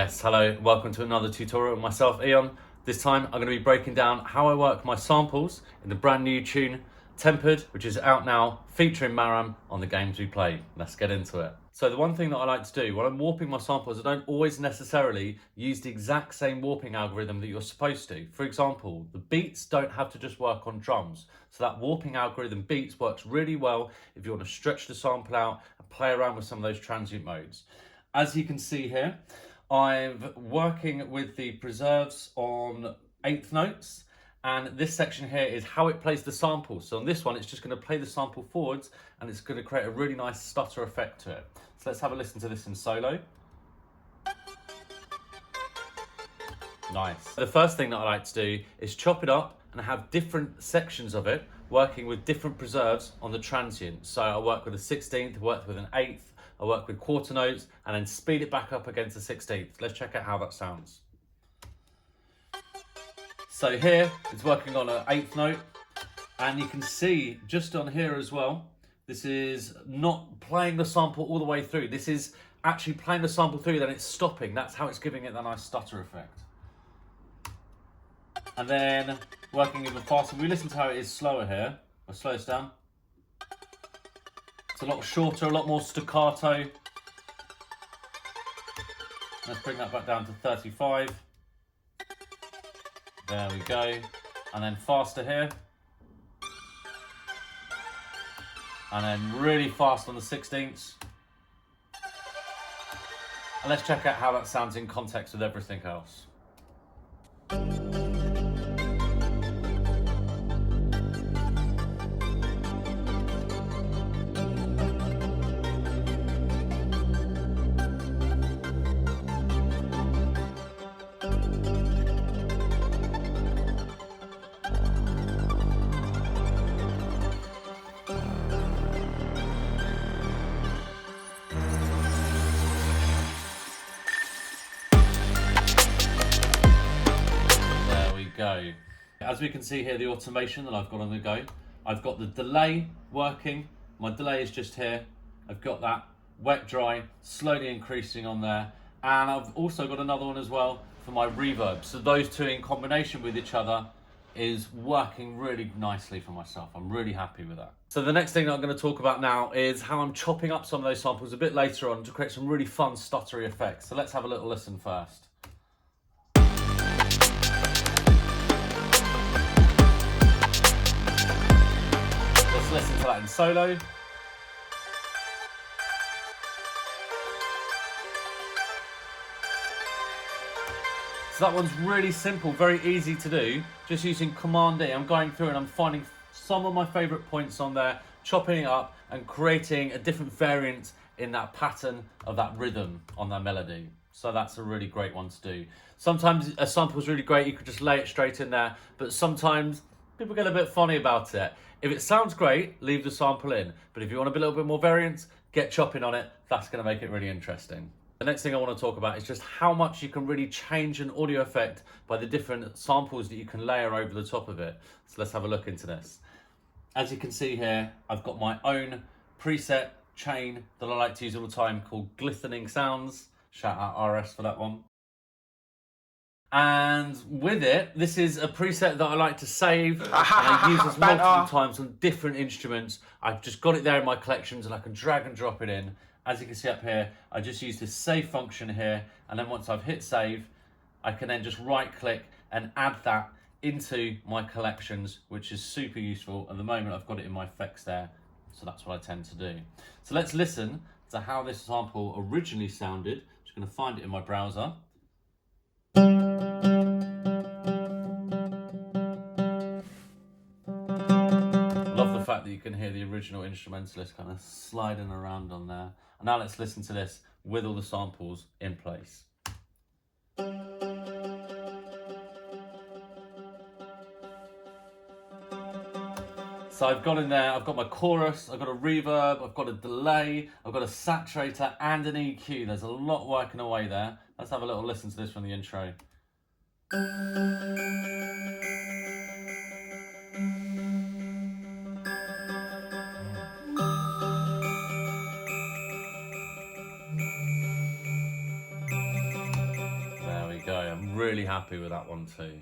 Yes, hello, welcome to another tutorial with myself, Eon. This time I'm going to be breaking down how I work my samples in the brand new tune, Tempered, which is out now, featuring Maram on the games we play. Let's get into it. So the one thing that I like to do when I'm warping my samples, I don't always necessarily use the exact same warping algorithm that you're supposed to. For example, the beats don't have to just work on drums. So that warping algorithm beats works really well if you want to stretch the sample out and play around with some of those transient modes. As you can see here, I'm working with the preserves on eighth notes, and this section here is how it plays the sample. So on this one, it's just going to play the sample forwards and it's going to create a really nice stutter effect to it. So let's have a listen to this in solo. Nice. The first thing that I like to do is chop it up and have different sections of it working with different preserves on the transient. So I work with a 16th, I work with an 8th, I work with quarter notes and then speed it back up against the 16th. Let's check out how that sounds. So here it's working on an 8th note, and you can see just on here as well, this is not playing the sample all the way through. This is actually playing the sample through, then it's stopping. That's how it's giving it that nice stutter effect. And then working even faster. We listen to how it is slower here. I'll slow this down. It's a lot shorter, a lot more staccato. Let's bring that back down to 35. There we go. And then faster here. And then really fast on the 16ths. And let's check out how that sounds in context with everything else. Go. As we can see here, the automation that I've got on the go, I've got the delay working. My delay is just here. I've got that wet dry slowly increasing on there, and I've also got another one as well for my reverb. So those two in combination with each other is working really nicely for myself. I'm really happy with that. So the next thing that I'm going to talk about now is how I'm chopping up some of those samples a bit later on to create some really fun stuttery effects. So let's have a little listen first. Let's listen to that in solo. So that one's really simple, very easy to do, just using Command D. I'm going through and I'm finding some of my favourite points on there, chopping it up and creating a different variant in that pattern of that rhythm on that melody. So that's a really great one to do. Sometimes a sample's really great, you could just lay it straight in there, but sometimes people get a bit funny about it. If it sounds great, leave the sample in. But if you want a little bit more variance, get chopping on it. That's going to make it really interesting. The next thing I want to talk about is just how much you can really change an audio effect by the different samples that you can layer over the top of it. So let's have a look into this. As you can see here, I've got my own preset chain that I like to use all the time called Glistening Sounds. Shout out RS for that one. And with it, this is a preset that I like to save and I use this multiple times on different instruments. I've just got it there in my collections and I can drag and drop it in. As you can see up here, I just use this save function here, and then once I've hit save, I can then just right click and add that into my collections, which is super useful. At the moment, I've got it in my effects there, so that's what I tend to do. So let's listen to how this sample originally sounded. Just gonna find it in my browser. Love the fact that you can hear the original instrumentalist kind of sliding around on there. And now let's listen to this with all the samples in place. So I've got in there, I've got my chorus, I've got a reverb, I've got a delay, I've got a saturator and an EQ. There's a lot working away there. Let's have a little listen to this from the intro. really happy with that one too.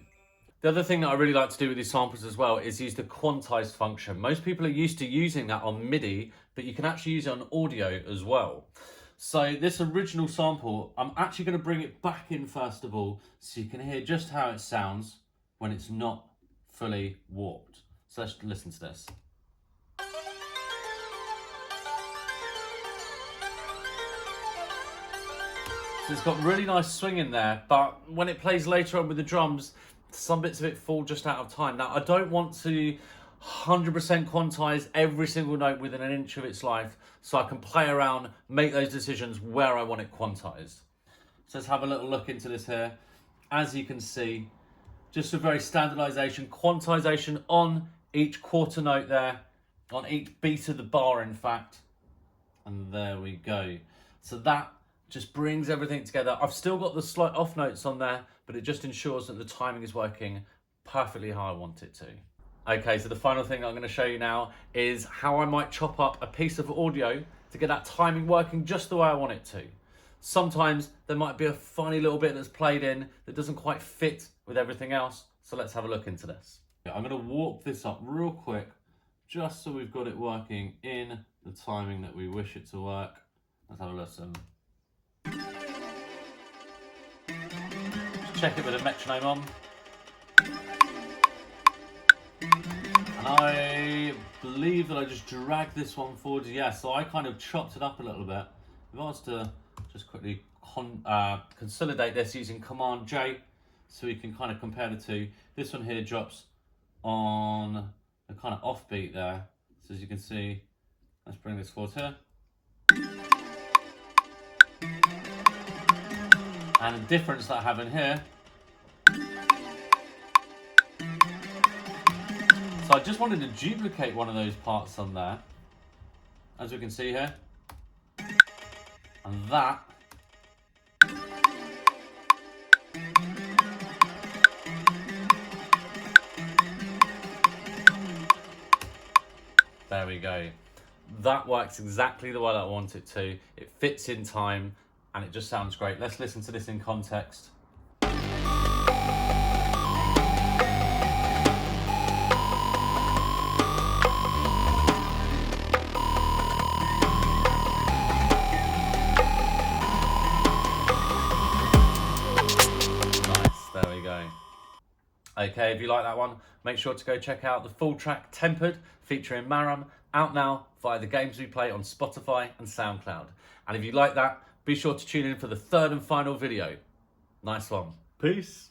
The other thing that I really like to do with these samples as well is use the quantize function. Most people are used to using that on MIDI, but you can actually use it on audio as well. So this original sample, I'm actually going to bring it back in first of all, so you can hear just how it sounds when it's not fully warped. So let's listen to this. So it's got really nice swing in there, but when it plays later on with the drums, some bits of it fall just out of time. Now, I don't want to 100% quantize every single note within an inch of its life, so I can play around, make those decisions where I want it quantized. So let's have a little look into this here. As you can see, just a very standardization, quantization on each quarter note there, on each beat of the bar, in fact. And there we go. So that just brings everything together. I've still got the slight off notes on there, but it just ensures that the timing is working perfectly how I want it to. Okay, so the final thing I'm going to show you now is how I might chop up a piece of audio to get that timing working just the way I want it to. Sometimes there might be a funny little bit that's played in that doesn't quite fit with everything else, so let's have a look into this. I'm going to warp this up real quick just so we've got it working in the timing that we wish it to work. Let's have a listen. Just check it with a metronome on. And I believe that I just dragged this one forward. Yeah, so I kind of chopped it up a little bit. If I was to just quickly consolidate this using Command J, so we can kind of compare the two. This one here drops on the kind of offbeat there. So as you can see, let's bring this forward here. And the difference that I have in here. So I just wanted to duplicate one of those parts on there, as we can see here. And that there we go. That works exactly the way that I want it to. It fits in time and it just sounds great. Let's listen to this in context. There we go. Okay, if you like that one, make sure to go check out the full track Tempered featuring Maram, out now via the Games We Play on Spotify and SoundCloud. And if you like that, be sure to tune in for the third and final video. Nice one. Peace.